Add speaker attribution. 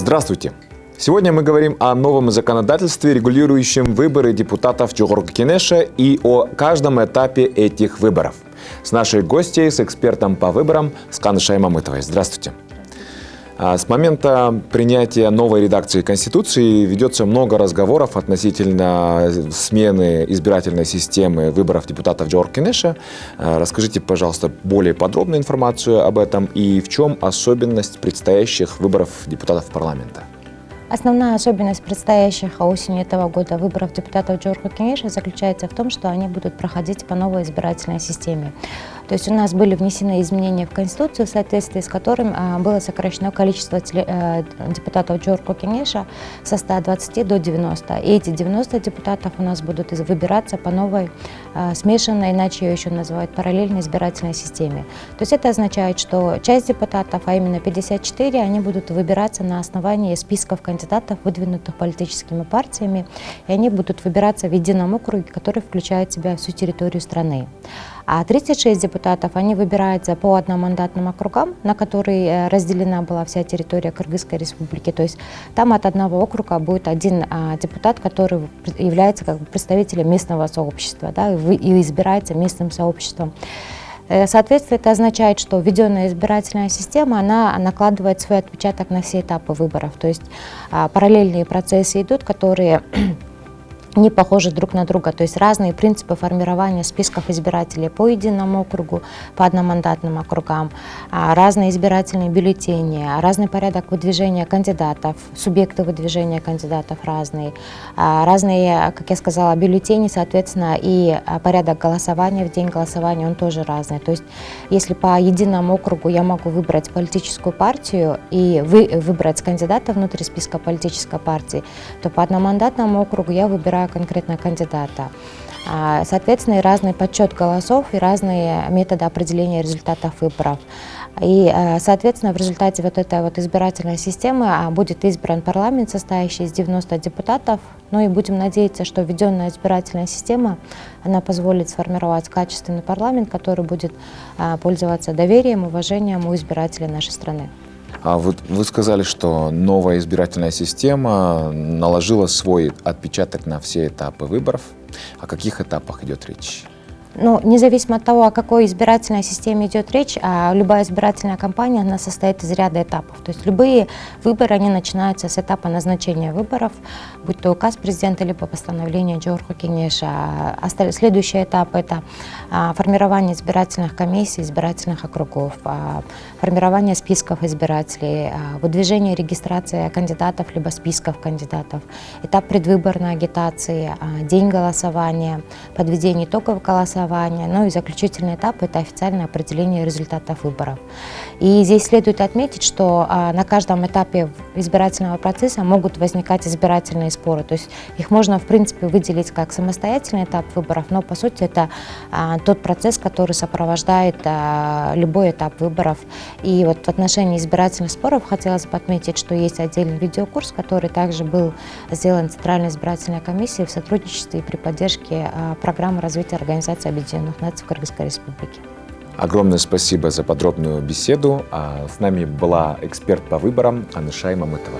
Speaker 1: Здравствуйте! Сегодня мы говорим о новом законодательстве, регулирующем выборы депутатов Жогорку Кенеша и о каждом этапе этих выборов. С нашей гостьей, с экспертом по выборам, с Канышей Мамытовой. Здравствуйте! С момента принятия новой редакции Конституции ведется много разговоров относительно смены избирательной системы выборов депутатов Жогорку Кенеша. Расскажите, пожалуйста, более подробную информацию об этом и в чем особенность предстоящих выборов депутатов парламента.
Speaker 2: Основная особенность предстоящих осенью этого года выборов депутатов Жогорку Кенеша заключается в том, что они будут проходить по новой избирательной системе. То есть у нас были внесены изменения в Конституцию, в соответствии с которым было сокращено количество депутатов Жогорку Кенеша со 120 до 90. И эти 90 депутатов у нас будут выбираться по новой смешанной, иначе ее еще называют параллельной избирательной системе. То есть это означает, что часть депутатов, а именно 54, они будут выбираться на основании списков кандидатов, выдвинутых политическими партиями, и они будут выбираться в едином округе, который включает в себя всю территорию страны. А 36 депутатов, они выбираются по одномандатным округам, на которые разделена была вся территория Кыргызской республики. То есть там от одного округа будет один депутат, который является как бы представителем местного сообщества, да, и избирается местным сообществом. Соответственно, это означает, что введенная избирательная система, она накладывает свой отпечаток на все этапы выборов. То есть параллельные процессы идут, которые не похожи друг на друга, то есть разные принципы формирования списков избирателей по единому округу, по одномандатным округам, разные избирательные бюллетени, разный порядок выдвижения кандидатов, субъекты выдвижения кандидатов разные, как я сказала, бюллетени, соответственно, и порядок голосования в день голосования, он тоже разный. То есть если по единому округу я могу выбрать политическую партию и выбрать кандидата внутри списка политической партии, то по одномандатному округу я выбираю конкретно кандидата. Соответственно, и разный подсчет голосов, и разные методы определения результатов выборов. И, соответственно, в результате вот этой вот избирательной системы будет избран парламент, состоящий из 90 депутатов. Ну и будем надеяться, что введенная избирательная система, она позволит сформировать качественный парламент, который будет пользоваться доверием, уважением у избирателей нашей страны.
Speaker 1: А вот вы сказали, что новая избирательная система наложила свой отпечаток на все этапы выборов. О каких этапах идет речь?
Speaker 2: Ну, независимо от того, о какой избирательной системе идет речь, любая избирательная кампания, она состоит из ряда этапов. То есть любые выборы, они начинаются с этапа назначения выборов, будь то указ президента, либо постановление Жогорку Кенеша. Следующий этап – это формирование избирательных комиссий, избирательных округов, формирование списков избирателей, выдвижение, регистрация кандидатов, либо списков кандидатов, этап предвыборной агитации, день голосования, подведение итогов голосования. Ну и заключительный этап – это официальное определение результатов выборов. И здесь следует отметить, что на каждом этапе избирательного процесса могут возникать избирательные споры. То есть их можно, в принципе, выделить как самостоятельный этап выборов, но, по сути, это тот процесс, который сопровождает любой этап выборов. И вот в отношении избирательных споров хотелось бы отметить, что есть отдельный видеокурс, который также был сделан Центральной избирательной комиссией в сотрудничестве и при поддержке программы развития Организации Объединенных Наций в Кыргызской республике.
Speaker 1: Огромное спасибо за подробную беседу. С нами была эксперт по выборам Канышей Мамытова.